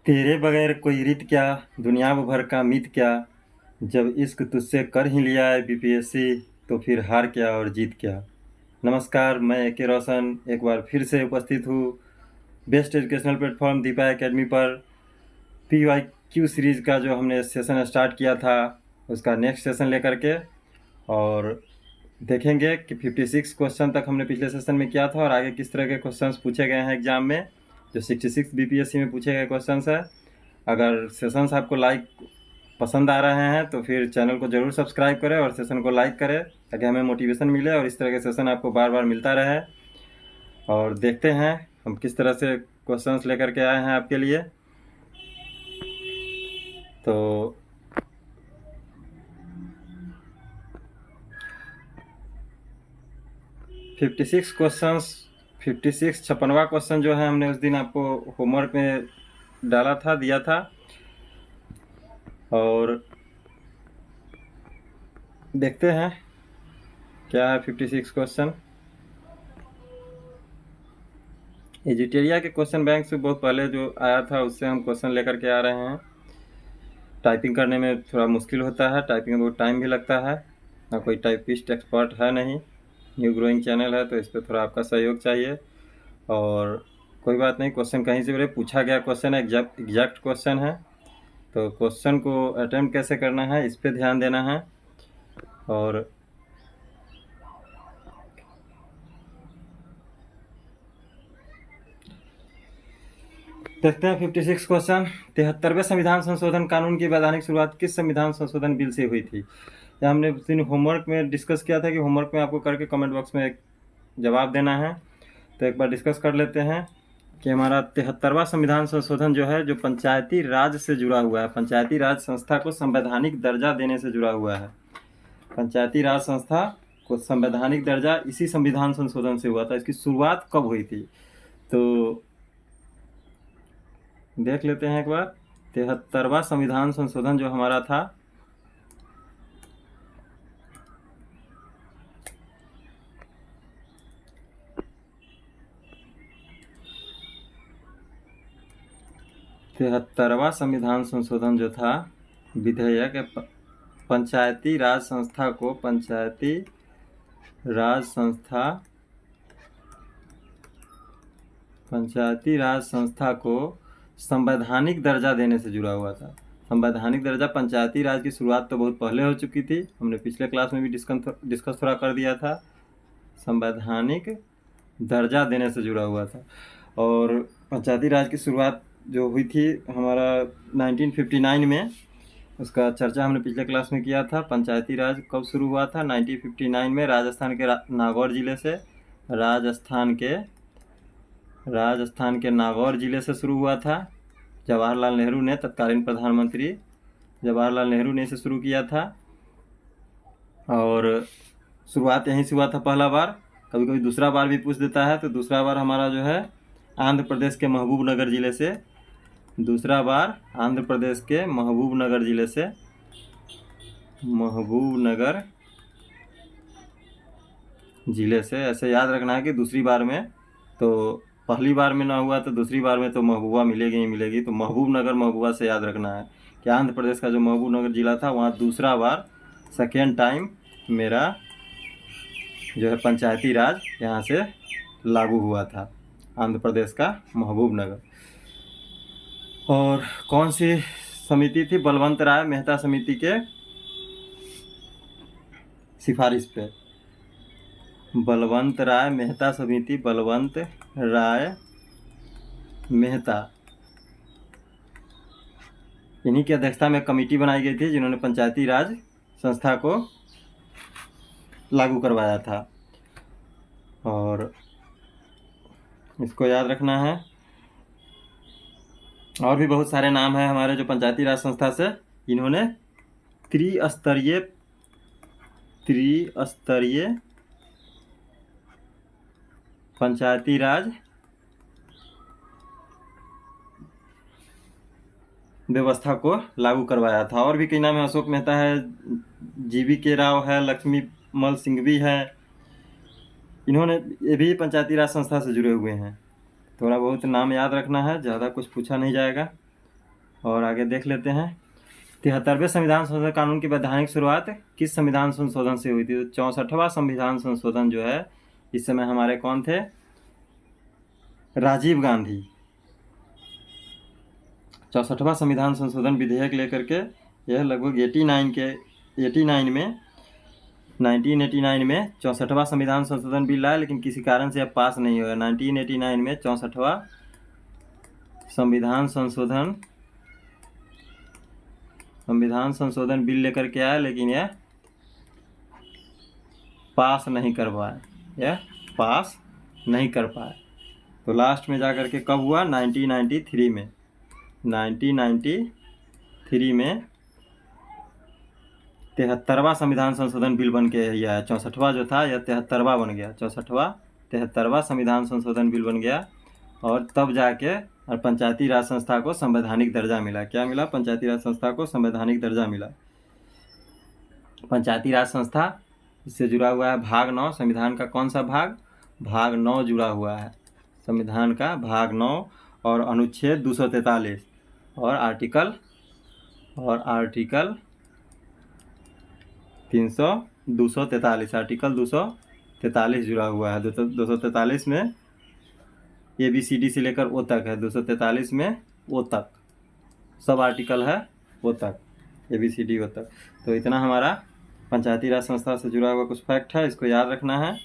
तेरे बगैर कोई रीत क्या, दुनिया भर का मीत क्या। जब इश्क तुझसे कर ही लिया है बीपीएससी, तो फिर हार क्या और जीत क्या। नमस्कार, मैं ए के रोशन एक बार फिर से उपस्थित हूँ best educational platform Deepa academy पर। पी वाई क्यू सीरीज़ का जो हमने सेशन स्टार्ट किया था, उसका नेक्स्ट सेशन लेकर के, और देखेंगे कि 56 क्वेश्चन तक हमने पिछले सेशन में किया था और आगे किस तरह के क्वेश्चंस पूछे गए हैं एग्जाम में, जो 66 बीपीएससी में पूछे गए क्वेश्चंस हैं। अगर सेशंस आपको पसंद आ रहे हैं तो फिर चैनल को ज़रूर सब्सक्राइब करें और सेशन को लाइक करें, ताकि हमें मोटिवेशन मिले और इस तरह के सेशन आपको बार बार मिलता रहे। और देखते हैं हम किस तरह से क्वेश्चंस लेकर के आए हैं आपके लिए। तो 56 क्वेश्चंस, 56वां क्वेश्चन जो है हमने उस दिन आपको होमवर्क में डाला था, दिया था। और देखते हैं क्या है 56 क्वेश्चन। एजिटेरिया के क्वेश्चन बैंक से बहुत पहले जो आया था उससे हम क्वेश्चन लेकर के आ रहे हैं। टाइपिंग करने में थोड़ा मुश्किल होता है, टाइपिंग में बहुत टाइम भी लगता है, ना कोई टाइपिस्ट एक्सपर्ट है नहीं, न्यू ग्रोइंग चैनल है, तो इस पर थोड़ा आपका सहयोग चाहिए। और कोई बात नहीं, क्वेश्चन कहीं से भी पूछा गया क्वेश्चन है, एग्जैक्ट क्वेश्चन है, तो क्वेश्चन को अटेम्प्ट कैसे करना है इस पर ध्यान देना है। और देखते हैं 56 क्वेश्चन। 73वें संविधान संशोधन कानून की वैधानिक शुरुआत किस संविधान संशोधन बिल से हुई थी। यह हमने उस दिन होमवर्क में डिस्कस किया था कि होमवर्क में आपको करके कमेंट बॉक्स में एक जवाब देना है। तो एक बार डिस्कस कर लेते हैं कि हमारा 73वां संविधान संशोधन जो है, जो पंचायती राज से जुड़ा हुआ है, पंचायती राज संस्था को संवैधानिक दर्जा देने से जुड़ा हुआ है। पंचायती राज संस्था को संवैधानिक दर्जा इसी संविधान संशोधन से हुआ था। इसकी शुरुआत कब हुई थी तो देख लेते हैं एक बार। 73वां संविधान संशोधन जो हमारा था, तिहत्तरवां संविधान संशोधन जो था, विधेयक पंचायती राज संस्था को पंचायती राज संस्था को संवैधानिक दर्जा देने से जुड़ा हुआ था। संवैधानिक दर्जा, पंचायती राज की शुरुआत तो बहुत पहले हो चुकी थी, हमने पिछले क्लास में भी डिस्कस थोड़ा कर दिया था। संवैधानिक दर्जा देने से जुड़ा हुआ था। और पंचायती राज की शुरुआत जो हुई थी हमारा 1959 में, उसका चर्चा हमने पिछले क्लास में किया था। पंचायती राज कब शुरू हुआ था? 1959 में राजस्थान के नागौर जिले से, राजस्थान के नागौर जिले से शुरू हुआ था। जवाहरलाल नेहरू ने, तत्कालीन प्रधानमंत्री जवाहरलाल नेहरू ने इसे शुरू किया था और शुरुआत यहीं से हुआ था पहला बार। कभी कभी दूसरा बार भी पूछ देता है, तो दूसरा बार हमारा जो है आंध्र प्रदेश के महबूबनगर जिले से, दूसरा बार आंध्र प्रदेश के महबूबनगर जिले से, महबूबनगर जिले से। ऐसे याद रखना है कि दूसरी बार में, तो पहली बार में ना हुआ तो दूसरी बार में तो महबूबा मिलेगी ही मिलेगी, तो महबूबनगर महबूबा से याद रखना है कि आंध्र प्रदेश का जो महबूबनगर जिला था, वहाँ दूसरा बार, सेकेंड टाइम मेरा जो है पंचायती राज यहाँ से लागू हुआ था, आंध्र प्रदेश का महबूबनगर। और कौन सी समिति थी? बलवंत राय मेहता समिति के सिफारिश पे, बलवंत राय मेहता समिति, बलवंत राय मेहता, इन्हीं की अध्यक्षता में कमेटी बनाई गई थी जिन्होंने पंचायती राज संस्था को लागू करवाया था। और इसको याद रखना है। और भी बहुत सारे नाम हैं हमारे जो पंचायती राज संस्था से, इन्होंने त्रिस्तरीय पंचायती राज व्यवस्था को लागू करवाया था। और भी कई नाम है, अशोक मेहता है, जीवी के राव है, लक्ष्मी मल सिंघवी है, इन्होंने, ये भी पंचायती राज संस्था से जुड़े हुए हैं। थोड़ा बहुत नाम याद रखना है, ज़्यादा कुछ पूछा नहीं जाएगा। और आगे देख लेते हैं। 73वें संविधान संशोधन कानून की वैधानिक शुरुआत किस संविधान संशोधन से हुई थी? तो 64वां संविधान संशोधन जो है, इस समय हमारे कौन थे? राजीव गांधी। 64वां संविधान संशोधन विधेयक लेकर के यह लगभग 89 में 1989 में 64वां संविधान संशोधन बिल आया, लेकिन किसी कारण से अब पास नहीं हुआ। 1989 में 64वां संविधान संशोधन बिल लेकर के आया, लेकिन यह पास नहीं कर पाया। तो लास्ट में जाकर के कब हुआ? 1993 में। 1993 में 73वां संविधान संशोधन बिल बन के यही आया। 64वां जो था यह 73वां बन गया। 73वां संविधान संशोधन बिल बन गया, और तब जाके और पंचायती राज संस्था को संवैधानिक दर्जा मिला। क्या मिला? पंचायती राज संस्था को संवैधानिक दर्जा मिला। पंचायती राज संस्था, इससे जुड़ा हुआ है भाग 9 संविधान का। कौन सा भाग? भाग 9 जुड़ा हुआ है संविधान का, भाग 9 और अनुच्छेद 243 और आर्टिकल 243 आर्टिकल 243 जुड़ा हुआ है। 243 में ABCD से लेकर ओ तक है। 243 में ओ तक सब आर्टिकल है, ओ तक ABCD ओ तक। तो इतना हमारा पंचायती राज संस्था से जुड़ा हुआ कुछ फैक्ट है, इसको याद रखना है।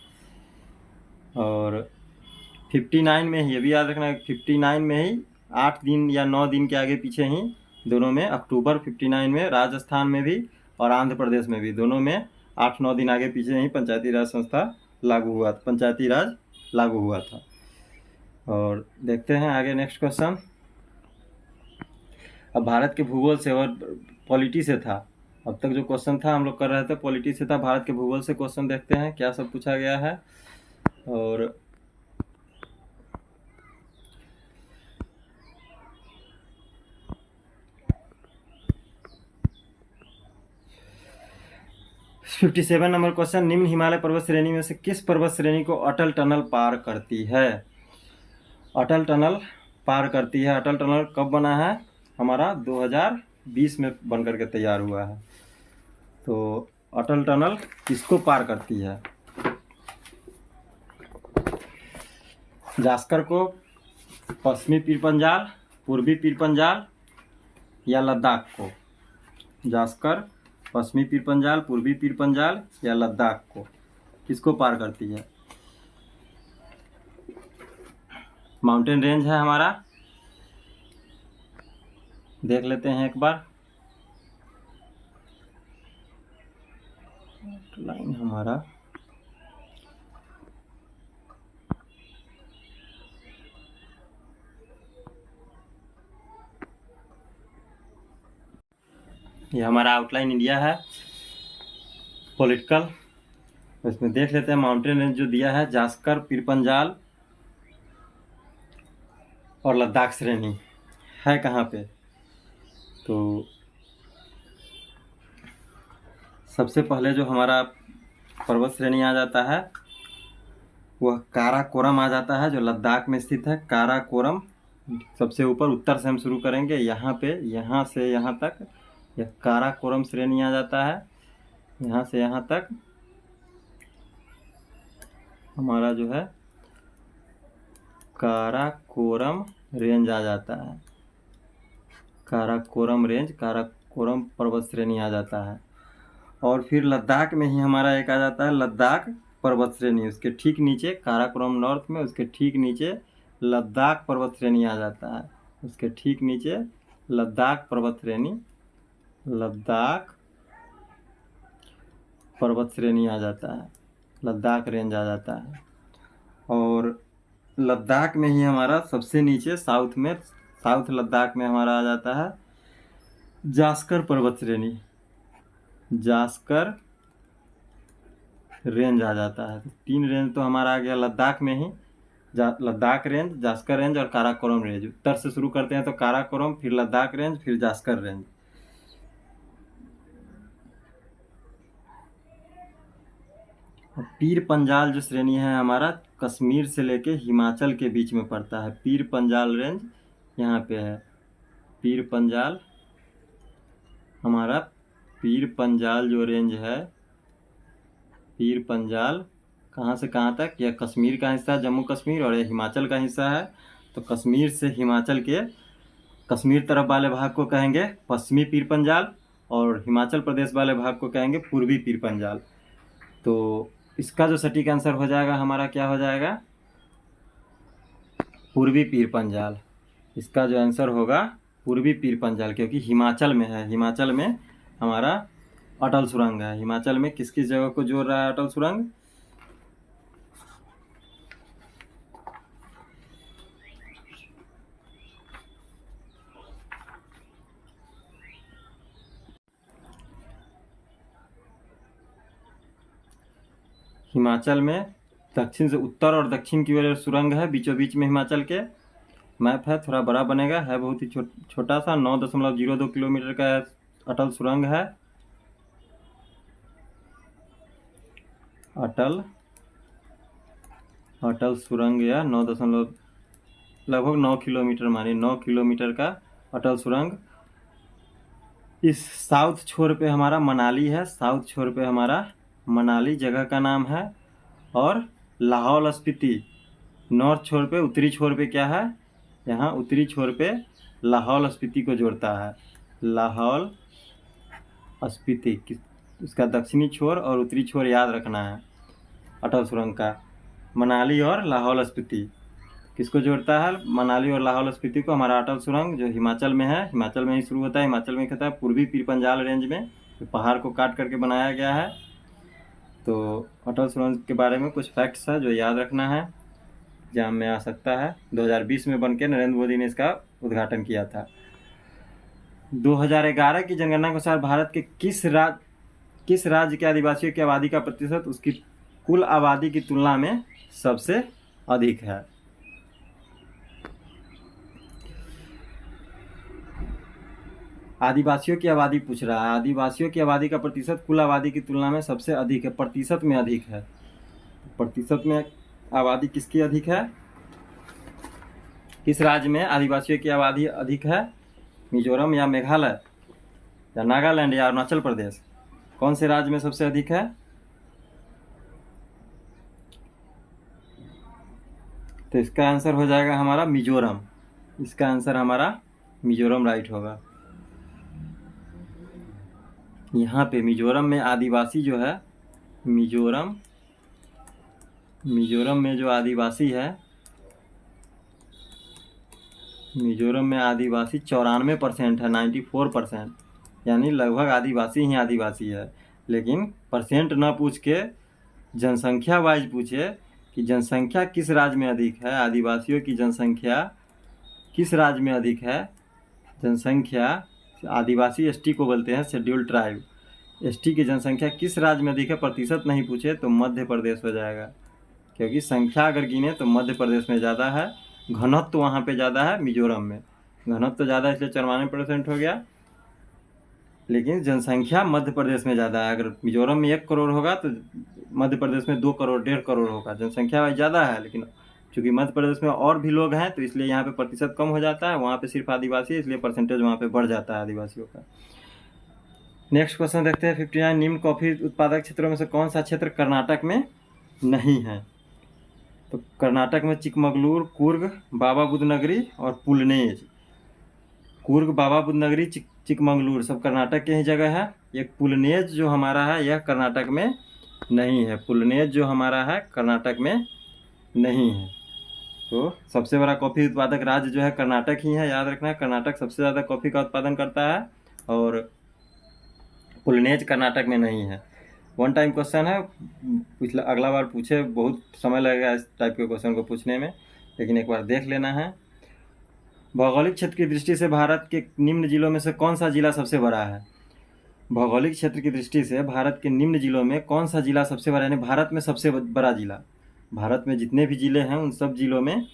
और 59 में ही ये भी याद रखना है, 59 में ही 8 दिन या 9 दिन के आगे पीछे ही दोनों में, अक्टूबर 59 में राजस्थान में भी और आंध्र प्रदेश में भी, दोनों में 8-9 दिन आगे पीछे ही पंचायती राज संस्था पंचायती राज लागू हुआ था। और देखते हैं आगे नेक्स्ट क्वेश्चन। अब भारत के भूगोल से और पॉलिटी से था। अब तक जो क्वेश्चन था हम लोग कर रहे थे पॉलिटी से था, भारत के भूगोल से क्वेश्चन देखते हैं क्या सब पूछा गया है। और फिफ्टी 57 नंबर क्वेश्चन, निम्न हिमालय पर्वत श्रेणी में से किस पर्वत श्रेणी को अटल टनल पार करती है? अटल टनल पार करती है। अटल टनल कब बना है? हमारा 2020 में बन करके तैयार हुआ है। तो अटल टनल किसको पार करती है? जास्कर को, पश्चिमी पीर पंजाल, पूर्वी पीर पंजाल या लद्दाख को? जास्कर, पश्चिमी पीर पंजाल, पूर्वी पीर पंजाल या लद्दाख को किसको पार करती है? माउंटेन रेंज है हमारा, देख लेते हैं एक बार। लाइन हमारा ये हमारा आउटलाइन इंडिया है पॉलिटिकल। इसमें देख लेते हैं माउंटेन रेंज जो दिया है, जास्कर, पीर पंजाल और लद्दाख श्रेणी है कहाँ पे? तो सबसे पहले जो हमारा पर्वत श्रेणी आ जाता है वह काराकोरम आ जाता है, जो लद्दाख में स्थित है। काराकोरम सबसे ऊपर, उत्तर से हम शुरू करेंगे, यहाँ पे, यहाँ से यहाँ तक यह काराकोरम श्रेणी आ जाता है। यहाँ से यहाँ तक हमारा जो है काराकोरम रेंज आ जाता है। काराकोरम रेंज, काराकोरम पर्वत श्रेणी आ जाता है। और फिर लद्दाख में ही हमारा एक आ जाता है लद्दाख पर्वत श्रेणी। उसके ठीक नीचे काराकोरम नॉर्थ में, उसके ठीक नीचे लद्दाख पर्वत श्रेणी आ जाता है। उसके ठीक नीचे लद्दाख पर्वत श्रेणी, लद्दाख पर्वत श्रेणी आ जाता है, लद्दाख रेंज आ जाता है। और लद्दाख में ही हमारा सबसे नीचे साउथ में, साउथ लद्दाख में हमारा आ जाता है जास्कर पर्वत श्रेणी, जास्कर रेंज आ जाता है। तो 3 रेंज तो हमारा आ गया लद्दाख में ही, लद्दाख रेंज, जास्कर रेंज और काराकोरम रेंज। उत्तर से शुरू करते हैं तो काराकोरम, फिर लद्दाख रेंज, फिर जास्कर रेंज। पीर पंजाल जो श्रेणी है हमारा कश्मीर से लेके हिमाचल के बीच में पड़ता है। पीर पंजाल रेंज यहाँ पे है, पीर पंजाल, हमारा पीर पंजाल जो रेंज है, पीर पंजाल कहाँ से कहाँ तक, यह कश्मीर का हिस्सा, जम्मू कश्मीर, और यह हिमाचल का हिस्सा है। तो कश्मीर से हिमाचल के कश्मीर तरफ वाले भाग को कहेंगे पश्चिमी पीर पंजाल, और हिमाचल प्रदेश वाले भाग को कहेंगे पूर्वी पीर पंजाल। तो इसका जो सटीक आंसर हो जाएगा हमारा क्या हो जाएगा, पूर्वी पीर पंजाल। इसका जो आंसर होगा पूर्वी पीर पंजाल, क्योंकि हिमाचल में है। हिमाचल में हमारा अटल सुरंग है। हिमाचल में किस किस जगह को जोड़ रहा है अटल सुरंग, हिमाचल में दक्षिण से उत्तर और दक्षिण की ओर सुरंग है, बीचों बीच में हिमाचल के। मैप है, थोड़ा बड़ा बनेगा, है बहुत ही छोटा सा, 9.02 किलोमीटर का अटल सुरंग है। अटल सुरंग या लगभग 9 किलोमीटर, मानिए 9 किलोमीटर का अटल सुरंग। इस साउथ छोर पे हमारा मनाली है, साउथ छोर पे हमारा मनाली जगह का नाम है। और लाहौल स्पीति नॉर्थ छोर पे, उत्तरी छोर पे क्या है, यहाँ उत्तरी छोर पे लाहौल स्पीति को जोड़ता है। लाहौल स्पीति इसका दक्षिणी छोर और उत्तरी छोर याद रखना है अटल सुरंग का। मनाली और लाहौल स्पीति किसको जोड़ता है, मनाली और लाहौल स्पीति को हमारा अटल सुरंग, जो हिमाचल में है, हिमाचल में ही शुरू होता है, हिमाचल में ही खत्म है, पूर्वी पीर पंजाल रेंज में, तो पहाड़ को काट करके बनाया गया है। तो अटल सुरंग के बारे में कुछ फैक्ट्स है जो याद रखना है, एग्जाम में आ सकता है। 2020 में बनकर नरेंद्र मोदी ने इसका उद्घाटन किया था। 2011 की जनगणना के अनुसार भारत के किस राज्य के आदिवासियों की आबादी का प्रतिशत उसकी कुल आबादी की तुलना में सबसे अधिक है। आदिवासियों की आबादी पूछ रहा है, आदिवासियों की आबादी का प्रतिशत कुल आबादी की तुलना में सबसे अधिक है, प्रतिशत में अधिक है। प्रतिशत में आबादी किसकी अधिक है, किस राज्य में आदिवासियों की आबादी अधिक है, मिजोरम या मेघालय या नागालैंड या अरुणाचल प्रदेश, कौन से राज्य में सबसे अधिक है। तो इसका आंसर हो जाएगा हमारा मिजोरम। इसका आंसर हमारा मिजोरम राइट होगा। यहाँ पे मिजोरम में आदिवासी जो है, मिजोरम में जो आदिवासी है, मिजोरम में आदिवासी 94% है, 94%, यानी लगभग आदिवासी ही आदिवासी है। लेकिन परसेंट ना पूछ के जनसंख्या वाइज पूछे कि जनसंख्या किस राज्य में अधिक है, आदिवासियों की जनसंख्या किस राज्य में अधिक है। जनसंख्या आदिवासी एसटी को बोलते हैं, शेड्यूल्ड ट्राइब, एसटी की जनसंख्या किस राज्य में अधिक है, प्रतिशत नहीं पूछे तो मध्य प्रदेश हो जाएगा, क्योंकि संख्या अगर गिने तो मध्य प्रदेश में ज़्यादा है, घनत्व तो वहाँ पे ज़्यादा है, मिजोरम में घनत्व तो ज़्यादा इसलिए 94% हो गया, लेकिन जनसंख्या मध्य प्रदेश में ज़्यादा है। अगर मिजोरम में 1 करोड़ होगा तो मध्य प्रदेश में 2 करोड़ 1.5 करोड़ होगा, जनसंख्या ज़्यादा है, लेकिन चूँकि मध्य प्रदेश में और भी लोग हैं तो इसलिए यहाँ पे प्रतिशत कम हो जाता है, वहाँ पे सिर्फ आदिवासी, इसलिए परसेंटेज वहाँ पे बढ़ जाता है आदिवासियों का। नेक्स्ट क्वेश्चन देखते हैं 59, निम्न कॉफ़ी उत्पादक क्षेत्रों में से कौन सा क्षेत्र कर्नाटक में नहीं है। तो कर्नाटक में चिकमगलूर, कुर्ग, बाबा बुद्ध नगरी और पुलनेज। कुर्ग, बाबा बुद्ध नगरी, चिकमगलूर सब कर्नाटक के ही जगह है। एक पुलनेज जो हमारा है यह कर्नाटक में नहीं है, पुलनेज जो हमारा है कर्नाटक में नहीं है। तो सबसे बड़ा कॉफ़ी उत्पादक राज्य जो है कर्नाटक ही है, याद रखना है, कर्नाटक सबसे ज़्यादा कॉफ़ी का उत्पादन करता है और पुलनेज कर्नाटक में नहीं है। वन टाइम क्वेश्चन है, पिछला अगला बार पूछे, बहुत समय लगेगा इस टाइप के क्वेश्चन को पूछने में, लेकिन एक बार देख लेना है। भौगोलिक क्षेत्र की दृष्टि से भारत के निम्न जिलों में से कौन सा जिला सबसे बड़ा है। भौगोलिक क्षेत्र की दृष्टि से भारत के निम्न जिलों में कौन सा जिला सबसे बड़ा, यानी भारत में सबसे बड़ा जिला, भारत में जितने भी जिले हैं उन सब जिलों में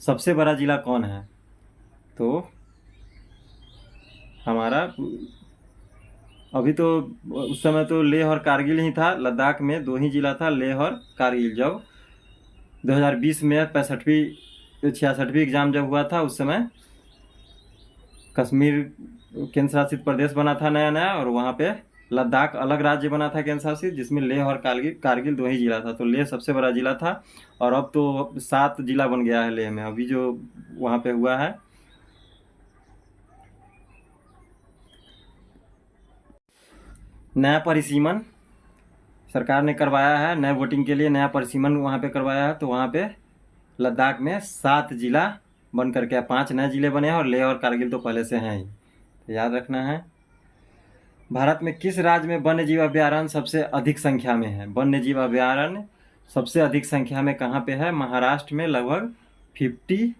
सबसे बड़ा जिला कौन है। तो हमारा अभी तो उस समय तो लेह और कारगिल ही था, लद्दाख में 2 ही जिला था, लेह और कारगिल। जब 2020 में 65वीं 66वीं एग्ज़ाम जब हुआ था उस समय कश्मीर केंद्र शासित प्रदेश बना था नया नया, और वहाँ पे लद्दाख अलग राज्य बना था केंद्र शासित, जिसमें लेह और कारगिल दो ही जिला था। तो लेह सबसे बड़ा जिला था, और अब तो 7 जिला बन गया है लेह में अभी जो वहाँ पे हुआ है। नया परिसीमन सरकार ने करवाया है, नए वोटिंग के लिए नया परिसीमन वहाँ पे करवाया है। तो वहाँ पे लद्दाख में 7 जिला बन करके 5 नए जिले बने हैं, और लेह और कारगिल तो पहले से हैं ही, तो याद रखना है। भारत में किस राज्य में वन्य जीव अभयारण्य सबसे अधिक संख्या में है? वन्य जीव अभयारण्य सबसे अधिक संख्या में कहाँ पे है? महाराष्ट्र में लगभग 50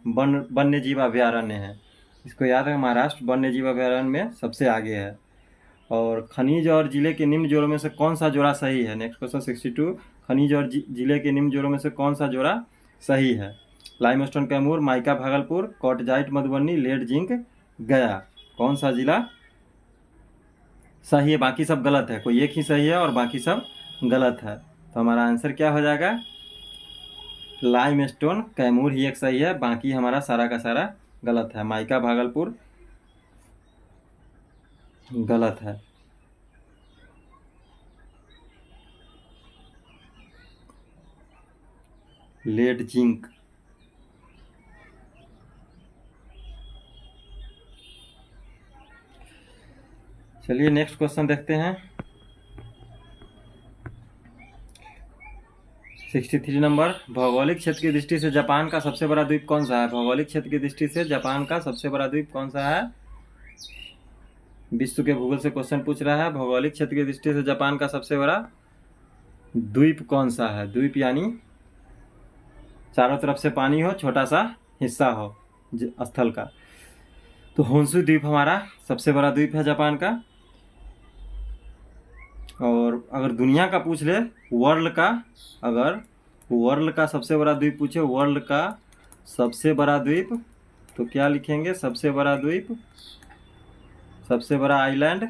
वन्य जीव अभयारण्य है। इसको याद रखें, महाराष्ट्र वन्य जीव अभयारण्य में सबसे आगे है। और खनिज और जिले के निम्न जोड़ों में से कौन सा जोड़ा सही है? नेक्स्ट क्वेश्चन 62, खनिज और जिले के निम्न जोड़ों में से कौन सा जोड़ा सही है? Limestone Kaimur, mica Bhagalpur, quartzite Madhubani, lead zinc Gaya. कौन सा जिला सही है? बाकी सब गलत है, कोई एक ही सही है और बाकी सब गलत है। तो हमारा आंसर क्या हो जाएगा? लाइमस्टोन कैमूर ही एक सही है, बाकी हमारा सारा का सारा गलत है। माइका भागलपुर गलत है। Lead zinc. चलिए नेक्स्ट क्वेश्चन देखते हैं। 63 नंबर, भौगोलिक क्षेत्र की दृष्टि से जापान का सबसे बड़ा द्वीप कौन सा है? भौगोलिक क्षेत्र की दृष्टि से जापान का सबसे बड़ा द्वीप कौन सा है? विश्व के भूगोल से क्वेश्चन पूछ रहा है। भौगोलिक क्षेत्र की दृष्टि से जापान का सबसे बड़ा द्वीप कौन सा है? द्वीप यानी चारों तरफ से पानी हो, छोटा सा हिस्सा हो स्थल का। तो होन्शु द्वीप हमारा सबसे बड़ा द्वीप है जापान का। और अगर दुनिया का पूछ ले, वर्ल्ड का, अगर वर्ल्ड का सबसे बड़ा द्वीप पूछे, वर्ल्ड का सबसे बड़ा द्वीप, तो क्या लिखेंगे? सबसे बड़ा द्वीप, सबसे बड़ा आइलैंड।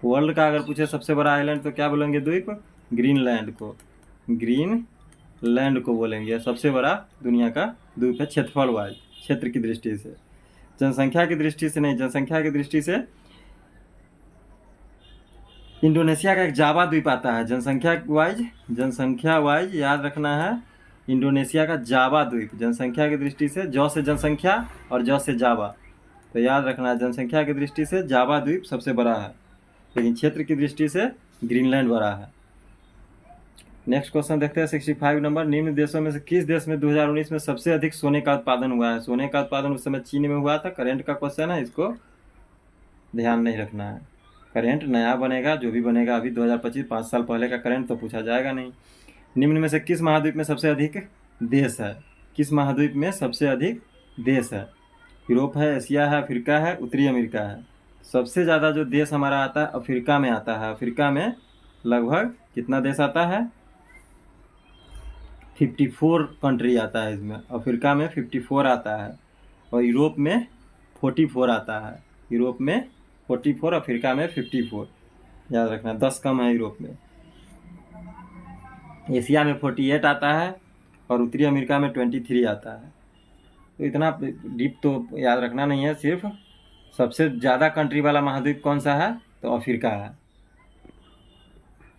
वर्ल्ड का अगर पूछे सबसे बड़ा आइलैंड तो क्या बोलेंगे? द्वीप ग्रीनलैंड को, ग्रीनलैंड को बोलेंगे। सबसे बड़ा दुनिया का द्वीप है क्षेत्रफल वाइज, क्षेत्र की दृष्टि से। जनसंख्या की दृष्टि से नहीं, जनसंख्या की दृष्टि से इंडोनेशिया का एक जावा द्वीप आता है। जनसंख्या वाइज याद रखना है, इंडोनेशिया का जावा द्वीप। जनसंख्या की दृष्टि से जौ से जनसंख्या और जौ से जावा, तो याद रखना है जनसंख्या की दृष्टि से जावा द्वीप सबसे बड़ा है, लेकिन क्षेत्र की दृष्टि से ग्रीनलैंड बड़ा है। नेक्स्ट क्वेश्चन देखते हैं 65 नंबर, निम्न देशों में से किस देश में 2019 में सबसे अधिक सोने का उत्पादन हुआ है? सोने का उत्पादन उस समय चीन में हुआ था। करेंट का क्वेश्चन है, इसको ध्यान नहीं रखना है। करेंट नया बनेगा, जो भी बनेगा अभी 2025 5 साल पहले का करेंट तो पूछा जाएगा नहीं। निम्न में से किस महाद्वीप में सबसे अधिक देश है? किस महाद्वीप में सबसे अधिक देश है? यूरोप है, एशिया है, अफ्रीका है, उत्तरी अमेरिका है। सबसे ज़्यादा जो देश हमारा आता है अफ्रीका में आता है। अफ्रीका में लगभग कितना देश आता है? 54 कंट्री आता है इसमें। अफ्रीका में 54 आता है, और यूरोप में 44 आता है। यूरोप में 44, अफ्रीका में 54, याद रखना, 10 कम है यूरोप में। एशिया में 48 आता है, और उत्तरी अमेरिका में 23 आता है। तो इतना डीप तो याद रखना नहीं है, सिर्फ सबसे ज़्यादा कंट्री वाला महाद्वीप कौन सा है? तो अफ्रीका है।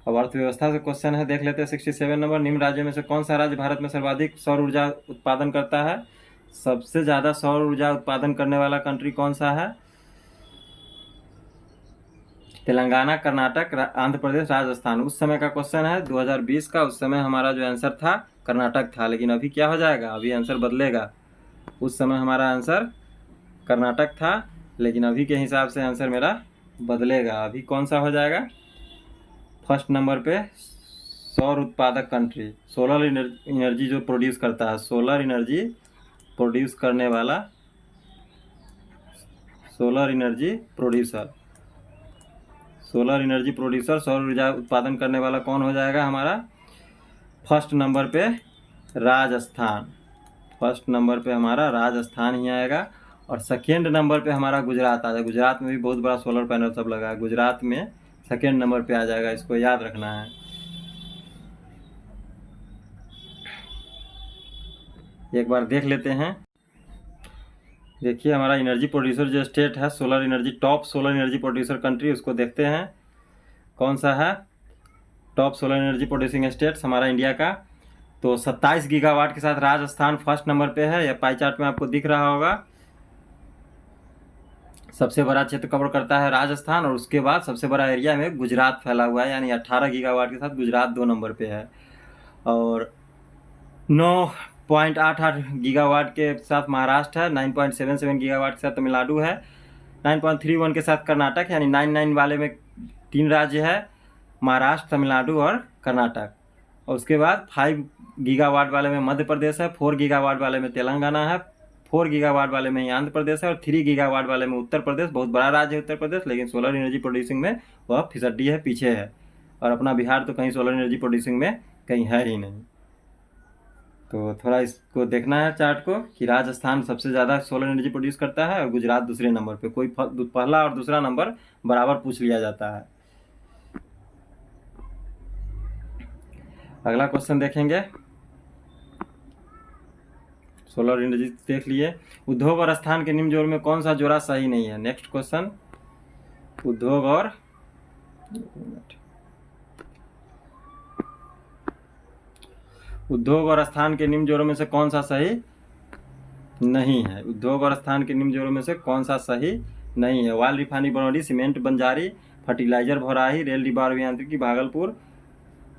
अब अर्थव्यवस्था से क्वेश्चन है, देख लेते हैं 67 नंबर, निम्न राज्यों में से कौन सा राज्य भारत में सर्वाधिक सौर ऊर्जा उत्पादन करता है? सबसे ज़्यादा सौर ऊर्जा उत्पादन करने वाला कंट्री कौन सा है? तेलंगाना, कर्नाटक, आंध्र प्रदेश, राजस्थान। उस समय का क्वेश्चन है 2020 का, उस समय हमारा जो आंसर था कर्नाटक था, लेकिन अभी क्या हो जाएगा? अभी आंसर बदलेगा। उस समय हमारा आंसर कर्नाटक था, लेकिन अभी के हिसाब से आंसर मेरा बदलेगा। अभी कौन सा हो जाएगा? फर्स्ट नंबर पे सौर उत्पादक कंट्री, सोलर एनर्जी जो प्रोड्यूस करता है, सोलर एनर्जी प्रोड्यूस करने वाला, solar energy producer, solar energy producer, सौर ऊर्जा उत्पादन करने वाला कौन हो जाएगा हमारा? फर्स्ट नंबर पे राजस्थान। फर्स्ट नंबर पे हमारा राजस्थान ही आएगा, और सेकेंड नंबर पे हमारा गुजरात आ जाएगा। गुजरात में भी बहुत बड़ा सोलर पैनल सब लगा है, गुजरात में सेकेंड नंबर पे आ जाएगा, इसको याद रखना है। एक बार देख लेते हैं। देखिए हमारा एनर्जी प्रोड्यूसर जो स्टेट है, solar energy, top solar energy producer country, उसको देखते हैं कौन सा है top solar energy producing states हमारा इंडिया का। तो 27 गीगावाट के साथ राजस्थान फर्स्ट नंबर पे है। यह पाई चार्ट में आपको दिख रहा होगा। सबसे बड़ा क्षेत्र कवर करता है राजस्थान, और उसके बाद सबसे बड़ा एरिया में गुजरात फैला हुआ है, यानी 18 गीगावाट के साथ गुजरात 2 नंबर पे है। और 9.88 गीगावाट के साथ महाराष्ट्र है, 9.77 गीगावाट के साथ तमिलनाडु है, 9.31 के साथ कर्नाटक, यानी 99 वाले में 3 राज्य है, महाराष्ट्र, तमिलनाडु और कर्नाटक। और उसके बाद 5 गीगावाट वाले में मध्य प्रदेश है, 4 गीगावाट वाले में तेलंगाना है, 4 गीगावाट वाले में आंध्र प्रदेश है, और 3 गीगावाट वाले में उत्तर प्रदेश। बहुत बड़ा राज्य है उत्तर प्रदेश, लेकिन सोलर एनर्जी प्रोड्यूसिंग में वह फिसड्डी है, पीछे है। और अपना बिहार तो कहीं सोलर एनर्जी प्रोड्यूसिंग में कहीं है ही नहीं। तो थोड़ा इसको देखना है चार्ट को कि राजस्थान सबसे ज़्यादा सोलर एनर्जी प्रोड्यूस करता है और गुजरात दूसरे नंबर पे। कोई पहला और दूसरा नंबर बराबर पूछ लिया जाता है। अगला क्वेश्चन देखेंगे। सोलर एनर्जी देख लिए। उद्योग और स्थान के निम्न जोड़ में कौन सा जोड़ा सही नहीं है? नेक्स्ट क्वेश्चन, उद्योग और स्थान के निम्न जोड़ों में से कौन सा सही नहीं है? उद्योग और स्थान के निम्न जोड़ों में से कौन सा सही नहीं है? वाल refinery Barauni, cement Banjari, fertiliser Bhaurahi, rail डिब्बा अभियांत्रिकी भागलपुर,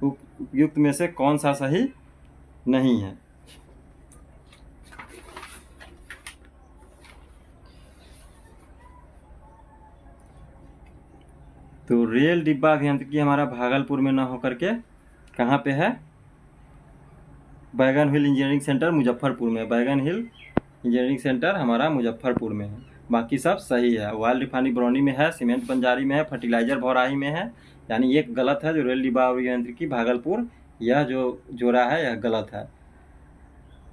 उपयुक्त में से कौन सा सही नहीं है? तो रेल डिब्बा अभियांत्रिकी हमारा भागलपुर में ना होकर के कहाँ पे है? बैगन हिल इंजीनियरिंग सेंटर मुजफ्फरपुर में। बैगन हिल इंजीनियरिंग सेंटर हमारा मुजफ्फरपुर में है। बाकी सब सही है। वाल रिफाइनरी बरौनी में है, सीमेंट बंजारी में है, फर्टिलाइजर भौराही में है, यानी एक गलत है। जो रेल डिब्बा अभियांत्रिकी भागलपुर, यह जो जोड़ा है यह गलत है।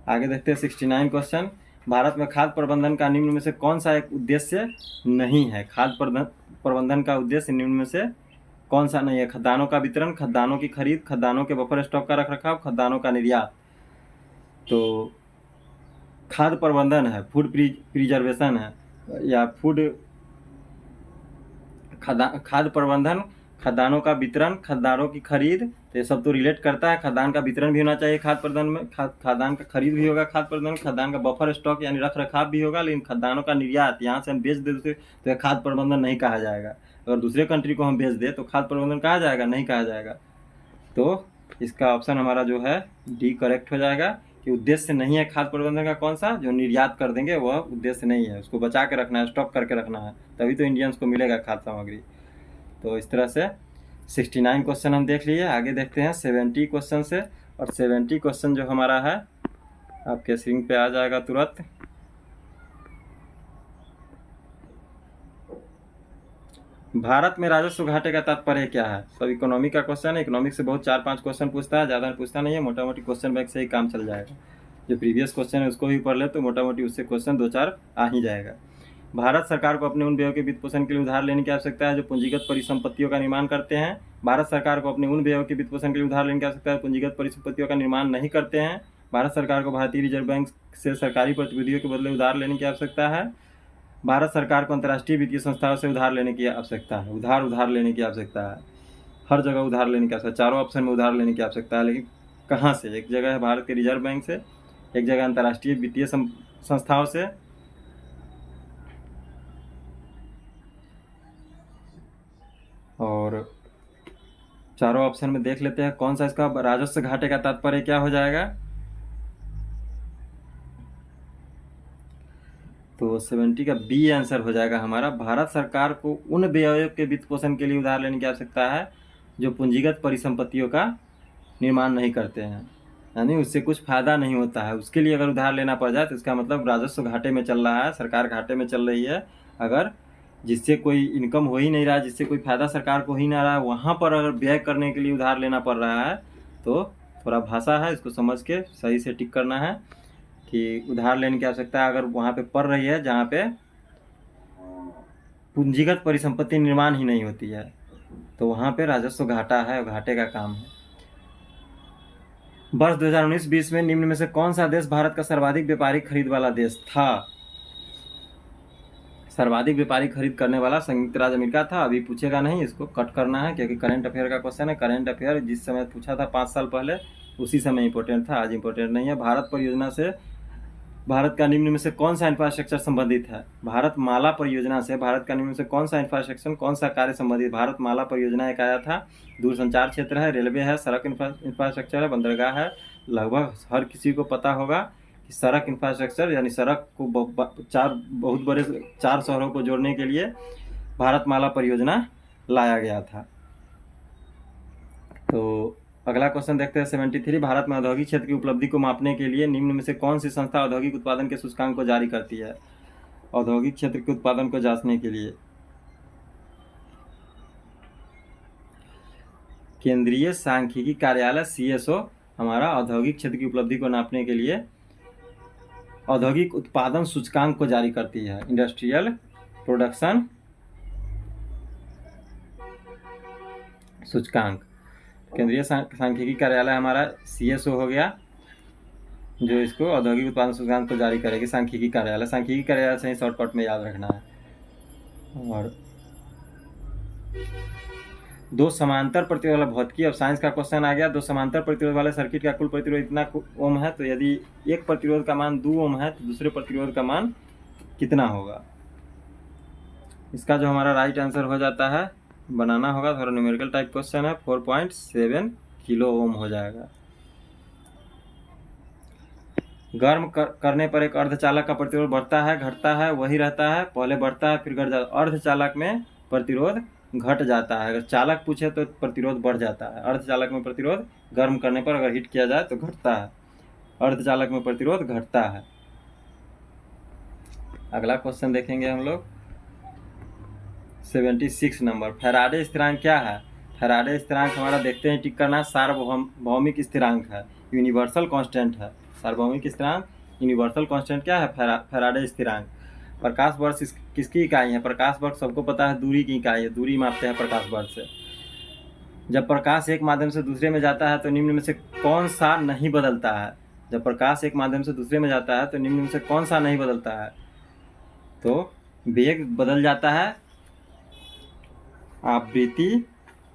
आगे देखते हैं 69 क्वेश्चन। भारत में खाद्य प्रबंधन का निम्न में से कौन सा एक उद्देश्य नहीं है? खाद्य प्रबंधन का उद्देश्य निम्न में से कौन सा नहीं है? खद्यानों का वितरण, खद्यानों की खरीद, खद्यानों के बफर स्टॉक का रखरखाव, खद्यानों का निर्यात। तो खाद्य प्रबंधन है, फूड प्रिजर्वेशन है, या फूड खाद्य प्रबंधन, खद्यानों का वितरण, खद्यानों की खरीद, तो ये सब तो रिलेट करता है। खाद्यान्न का वितरण भी होना चाहिए खाद्य प्रबंधन में, खाद्यान्न का खरीद भी होगा खाद्य प्रबंधन, खाद्यान्न का बफर स्टॉक यानी रख रखाव भी होगा। लेकिन खाद्यान्नों का निर्यात, यहाँ से हम बेच देते तो यह खाद्य प्रबंधन नहीं कहा जाएगा। अगर दूसरे कंट्री को हम बेच दे तो खाद्य प्रबंधन कहा जाएगा? नहीं कहा जाएगा। तो इसका ऑप्शन हमारा जो है डी करेक्ट हो जाएगा कि उद्देश्य नहीं है खाद्य प्रबंधन का। कौन सा? जो निर्यात कर देंगे वह उद्देश्य नहीं है, उसको बचा के रखना है, स्टॉक करके रखना है, तभी तो इंडियंस को मिलेगा खाद्य सामग्री। तो इस तरह से 69 क्वेश्चन हम देख लिए। आगे देखते हैं 70 क्वेश्चन से। और 70 क्वेश्चन जो हमारा है आपके स्क्रीन पे आ जाएगा तुरंत। भारत में राजस्व घाटे का तात्पर्य क्या है? सब इकोनॉमी का क्वेश्चन है। इकोनॉमिक से बहुत 4-5 क्वेश्चन पूछता है, ज़्यादा पूछता नहीं है। मोटा मोटी क्वेश्चन बैंक से ही काम चल जाएगा। जो प्रीवियस क्वेश्चन है उसको भी पढ़ ले तो मोटा मोटी उससे क्वेश्चन 2-4 आ ही जाएगा। भारत सरकार को अपने उन व्ययों के वित्त पोषण के लिए उधार लेने की आवश्यकता है जो पूंजीगत परिसंपत्तियों का निर्माण करते हैं। भारत सरकार को अपने उन व्ययों के वित्त पोषण के लिए उधार लेने की आवश्यकता है पूंजीगत परिसंपत्तियों का निर्माण नहीं करते हैं। भारत सरकार को भारतीय रिजर्व बैंक से सरकारी प्रतिनिधियों के बदले उधार लेने की आवश्यकता है। भारत सरकार को अंतर्राष्ट्रीय वित्तीय संस्थाओं से उधार लेने की आवश्यकता है। उधार लेने की आवश्यकता है, हर जगह उधार लेने की आवश्यकता है। चारों ऑप्शन में उधार लेने की आवश्यकता है, लेकिन कहाँ से? एक जगह है भारत के रिजर्व बैंक से, एक जगह अंतर्राष्ट्रीय वित्तीय संस्थाओं से, और चारों ऑप्शन में देख लेते हैं कौन सा इसका राजस्व घाटे का तात्पर्य क्या हो जाएगा। तो 70 का बी आंसर हो जाएगा हमारा। भारत सरकार को उन व्ययों के वित्त पोषण के लिए उधार लेने की आवश्यकता है जो पूंजीगत परिसंपत्तियों का निर्माण नहीं करते हैं, यानी उससे कुछ फायदा नहीं होता है। उसके लिए अगर उधार लेना पड़ जाए तो इसका मतलब राजस्व घाटे में चल रहा है, सरकार घाटे में चल रही है। अगर जिससे कोई इनकम हो ही नहीं रहा, जिससे कोई फायदा सरकार को ही ना रहा है, वहाँ पर अगर व्यय करने के लिए उधार लेना पड़ रहा है तो थोड़ा भाषा है, इसको समझ के सही से टिक करना है कि उधार लेने की आवश्यकता अगर वहाँ पे पड़ रही है जहाँ पे पूंजीगत परिसंपत्ति निर्माण ही नहीं होती है, तो वहाँ पे राजस्व घाटा है, घाटे का काम है। वर्ष 2019-20 में निम्न में से कौन सा देश भारत का सर्वाधिक व्यापारिक खरीद वाला देश था? सर्वाधिक व्यापारी खरीद करने वाला संयुक्त राज्य अमेरिका था। अभी पूछेगा नहीं, इसको कट करना है क्योंकि करंट अफेयर का क्वेश्चन है। करंट अफेयर जिस समय पूछा था 5 साल पहले उसी समय इंपॉर्टेंट था, आज इंपॉर्टेंट नहीं है। भारत परियोजना से भारत का निम्न में से कौन सा इंफ्रास्ट्रक्चर संबंधित है? भारत माला परियोजना से भारत का निम्न में से कौन सा इंफ्रास्ट्रक्चर, कौन सा कार्य संबंधित? भारत माला परियोजना एक आया था। दूरसंचार क्षेत्र है, रेलवे है, सड़क इंफ्रास्ट्रक्चर है, बंदरगाह है। लगभग हर किसी को पता होगा कि सड़क इंफ्रास्ट्रक्चर यानी सड़क को बहुत बड़े 4 शहरों को जोड़ने के लिए भारत माला परियोजना लाया गया था। तो अगला क्वेश्चन देखते हैं 73। भारत में औद्योगिक क्षेत्र की उपलब्धि को मापने के लिए निम्न में से कौन सी संस्था औद्योगिक उत्पादन के सूचकांक को जारी करती है? औद्योगिक क्षेत्र के उत्पादन को जांचने के लिए केंद्रीय सांख्यिकी कार्यालय CSO हमारा औद्योगिक क्षेत्र की उपलब्धि को नापने के लिए औद्योगिक उत्पादन सूचकांक को जारी करती है। इंडस्ट्रियल प्रोडक्शन सूचकांक, केंद्रीय सांख्यिकी कार्यालय हमारा CSO हो गया जो इसको औद्योगिक उत्पादन सूचकांक को जारी करेगी। सांख्यिकी कार्यालय से ही शॉर्टकट में याद रखना है। और दो समांतर प्रतिरोध वाला भौतिकी और साइंस का क्वेश्चन आ गया। दो समांतर प्रतिरोध वाले सर्किट का कुल प्रतिरोध इतना ओम है, तो यदि एक प्रतिरोध का मान 2 ओम है तो दूसरे प्रतिरोध का मान कितना होगा? इसका जो हमारा राइट आंसर हो जाता है, बनाना होगा, थोड़ा न्यूमेरिकल टाइप क्वेश्चन है, 4.7 किलो ओम हो जाएगा। गर्म करने पर एक अर्धचालक का प्रतिरोध बढ़ता है, घटता है, वही रहता है, पहले बढ़ता है फिर घट जाता है। अर्धचालक में प्रतिरोध घट जाता है। अगर चालक पूछे तो प्रतिरोध बढ़ जाता है। अर्धचालक में प्रतिरोध गर्म करने पर अगर हीट किया जाए तो घटता है, अर्धचालक में प्रतिरोध घटता है। अगला क्वेश्चन देखेंगे हम लोग 76 नंबर। फैराडे स्थिरांक क्या है? फैराडे स्थिरांक हमारा देखते हैं, टिक करना, सार्वभौमिक स्थिरांक है, यूनिवर्सल कांस्टेंट है। सार्वभौमिक स्थिरांक यूनिवर्सल कांस्टेंट क्या है? फैराडे स्थिरांक। प्रकाश वर्ष किसकी इकाई है? प्रकाश वर्ष सबको पता है दूरी की इकाई है, दूरी मापते हैं प्रकाश वर्ष से। जब प्रकाश एक माध्यम से दूसरे में जाता है तो निम्न में से कौन सा नहीं बदलता है? जब प्रकाश एक माध्यम से दूसरे में जाता है तो निम्न में से कौन सा नहीं बदलता है? तो वेग बदल जाता है, आवृत्ति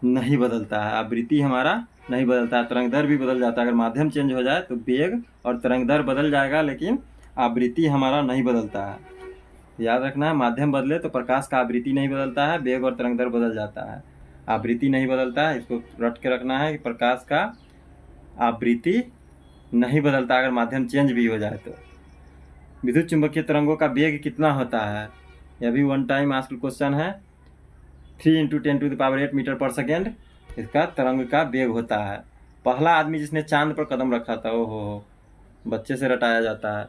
नहीं बदलता है। आवृत्ति हमारा नहीं बदलता है, तरंग दर भी बदल जाता है। अगर माध्यम चेंज हो जाए तो वेग और तरंग दर बदल जाएगा, लेकिन आवृत्ति हमारा नहीं बदलता है। याद रखना है, माध्यम बदले तो प्रकाश का आवृत्ति नहीं बदलता है, वेग और तरंग दर बदल जाता है, आवृत्ति नहीं बदलता है। इसको रट के रखना है कि प्रकाश का आवृत्ति नहीं बदलता अगर माध्यम चेंज भी हो जाए तो। विद्युत चुंबकीय तरंगों का वेग कितना होता है? यह भी वन टाइम आस्क्ड क्वेश्चन है। 3 × 10⁸ मीटर पर सेकेंड इसका तरंग का वेग होता है। पहला आदमी जिसने चांद पर कदम रखा था, ओहो, बच्चे से रटाया जाता है।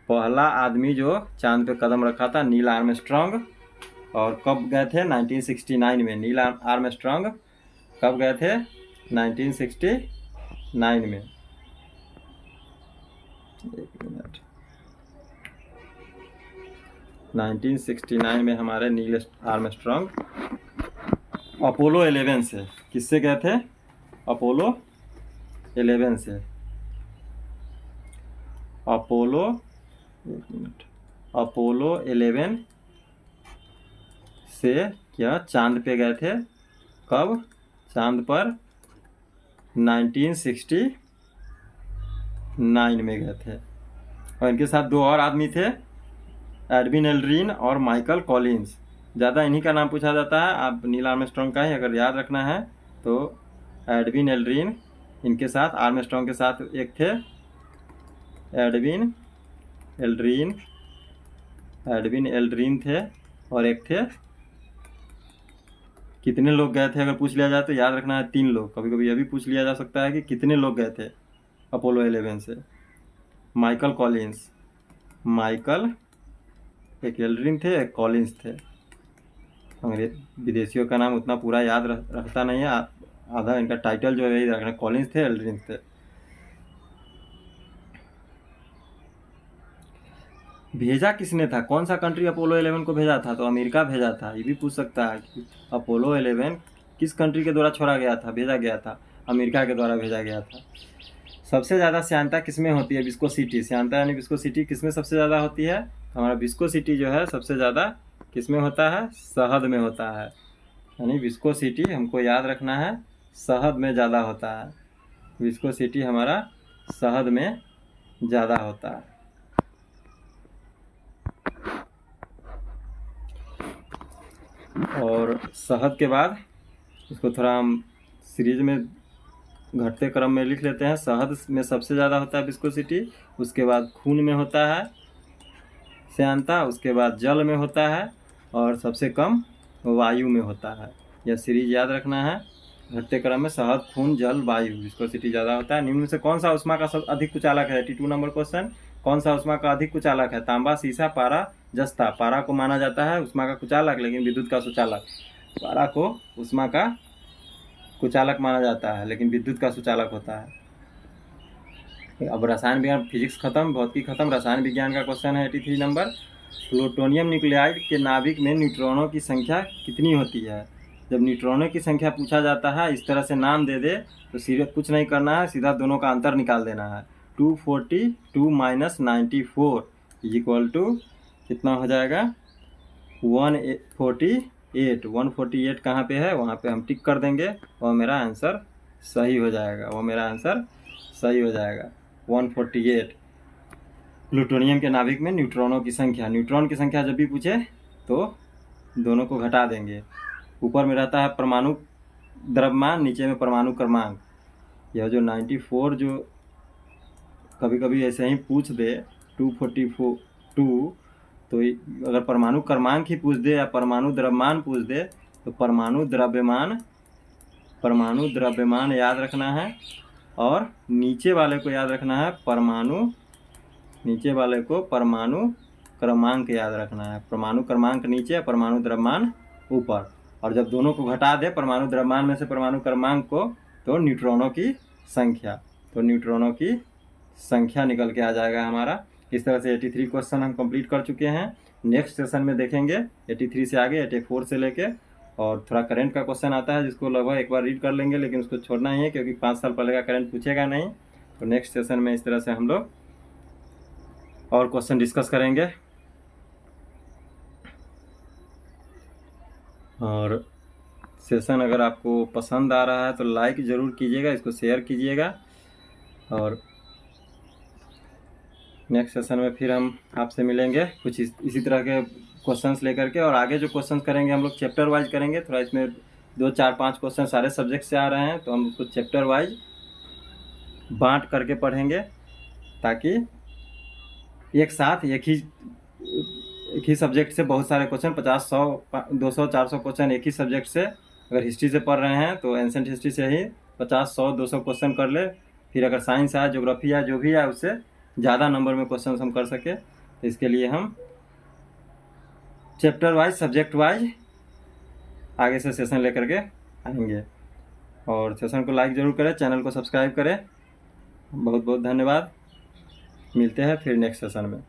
पहला आदमी जो चांद पे कदम रखा था, नील आर्मस्ट्रांग। और कब गए थे? 1969 में। नील आर्मस्ट्रांग कब गए थे? 1969 में। एक मिनट, 1969 में हमारे नील आर्मस्ट्रांग अपोलो 11 से, किससे गए थे? अपोलो 11 से। अपोलो 11 से क्या चांद पे गए थे? कब? चांद पर 1969 में गए थे। और इनके साथ दो और आदमी थे, एडविन एल्ड्रिन और माइकल कॉलिंस। ज़्यादा इन्हीं का नाम पूछा जाता है, आप नील आर्मस्ट्रांग का ही अगर याद रखना है तो एडविन एल्ड्रिन, इनके साथ आर्मस्ट्रांग के साथ एक थे एडविन एल्ड्रिन थे, और एक थे, कितने लोग गए थे अगर पूछ लिया जाए तो याद रखना है 3 लोग। कभी कभी यह भी पूछ लिया जा सकता है कि कितने लोग गए थे अपोलो 11 से। माइकल कॉलिंस, एक एल्ड्रिन थे, एक कॉलिंस थे। विदेशियों का नाम उतना पूरा याद रखता नहीं है, आधा इनका टाइटल जो है यही रखना, कॉलिंस थे, एल्ड्रिन थे। भेजा किसने था? कौन सा कंट्री अपोलो 11 को भेजा था? तो अमेरिका भेजा था। ये भी पूछ सकता है कि अपोलो 11 किस कंट्री के द्वारा छोड़ा गया था, भेजा गया था? अमेरिका के द्वारा भेजा गया था। सबसे ज़्यादा श्यानता किस में होती है? विस्कोसिटी। श्यानता यानी विस्कोसिटी किस में सबसे ज़्यादा होती है? हमारा विस्कोसिटी जो है सबसे ज़्यादा किस में होता है? शहद में होता है। यानी विस्कोसिटी हमको याद रखना है, शहद में ज़्यादा होता है। विस्कोसिटी हमारा शहद में ज़्यादा होता है। और शहद के बाद इसको थोड़ा हम सीरीज में घटते क्रम में लिख लेते हैं। शहद में सबसे ज़्यादा होता है विस्कोसिटी, उसके बाद खून में होता है श्यानता, उसके बाद जल में होता है और सबसे कम वायु में होता है। यह सीरीज याद रखना है। घटते क्रम में शहद, खून, जल, वायु, विस्कोसिटी ज़्यादा होता है। निम्न में से कौन सा ऊष्मा का सब अधिक कुचालक है? 82 नंबर क्वेश्चन। कौन सा ऊष्मा का अधिक कुचालक है? तांबा, सीसा, पारा, जस्ता। पारा को माना जाता है ऊष्मा का कुचालक, लेकिन विद्युत का सुचालक। पारा को ऊष्मा का कुचालक माना जाता है, लेकिन विद्युत का सुचालक होता है। अब रसायन विज्ञान, फिजिक्स खत्म, भौतिकी खत्म, रसायन विज्ञान का क्वेश्चन है 83 नंबर। प्लूटोनियम न्यूक्लियाइड के नाभिक में न्यूट्रॉनों की संख्या कितनी होती है? जब न्यूट्रॉनों की संख्या पूछा जाता है, इस तरह से नाम दे दे तो सीधे कुछ नहीं करना है, सीधा दोनों का अंतर निकाल देना है। 242 माइनस 94 इक्वल टू कितना हो जाएगा? 148। 148 कहाँ पे है? वहाँ पे हम टिक कर देंगे, वह मेरा आंसर सही हो जाएगा। वह मेरा आंसर सही हो जाएगा 148। प्लूटोनियम के नाभिक में न्यूट्रॉनों की संख्या। न्यूट्रॉन की संख्या जब भी पूछे तो दोनों को घटा देंगे। ऊपर में रहता है परमाणु द्रव्यमान, नीचे में परमाणु क्रमांक। यह जो 94 जो कभी कभी ऐसे ही पूछ दे 242, तो अगर परमाणु क्रमांक ही पूछ दे या परमाणु द्रव्यमान पूछ दे तो परमाणु द्रव्यमान याद रखना है, और नीचे वाले को याद रखना है नीचे वाले को परमाणु क्रमांक याद रखना है। परमाणु क्रमांक नीचे, परमाणु द्रव्यमान ऊपर। और जब दोनों को घटा दे परमाणु द्रव्यमान में से परमाणु क्रमांक को, तो न्यूट्रॉनों की संख्या निकल के आ जाएगा हमारा। इस तरह से 83 क्वेश्चन हम कंप्लीट कर चुके हैं। नेक्स्ट सेशन में देखेंगे 83 से आगे 84 से लेके, और थोड़ा करंट का क्वेश्चन आता है जिसको लगभग एक बार रीड कर लेंगे, लेकिन उसको छोड़ना ही है क्योंकि 5 साल पहले का करंट पूछेगा नहीं। तो नेक्स्ट सेशन में इस तरह से हम लोग और क्वेश्चन डिस्कस करेंगे। और सेशन अगर आपको पसंद आ रहा है तो लाइक ज़रूर कीजिएगा, इसको शेयर कीजिएगा। और नेक्स्ट सेशन में फिर हम आपसे मिलेंगे कुछ इसी तरह के क्वेश्चंस लेकर के। और आगे जो क्वेश्चंस करेंगे हम लोग चैप्टर वाइज करेंगे। थोड़ा इसमें 2, 4, 5 क्वेश्चन सारे सब्जेक्ट से आ रहे हैं, तो हम उसको चैप्टर वाइज बांट करके पढ़ेंगे, ताकि एक साथ एक ही सब्जेक्ट से बहुत सारे क्वेश्चन 50, 100, 200, 400 क्वेश्चन एक ही सब्जेक्ट से, अगर हिस्ट्री से पढ़ रहे हैं तो एंसेंट हिस्ट्री से ही 50, 100, 200 क्वेश्चन कर ले। फिर अगर साइंस आए, ज्योग्राफी आए, जो भी आए, उससे ज़्यादा नंबर में क्वेश्चन हम कर सके, तो इसके लिए हम चैप्टर वाइज, सब्जेक्ट वाइज आगे से सेशन लेकर के आएंगे। और सेशन को लाइक ज़रूर करें, चैनल को सब्सक्राइब करें। बहुत बहुत धन्यवाद। मिलते हैं फिर नेक्स्ट सेशन में।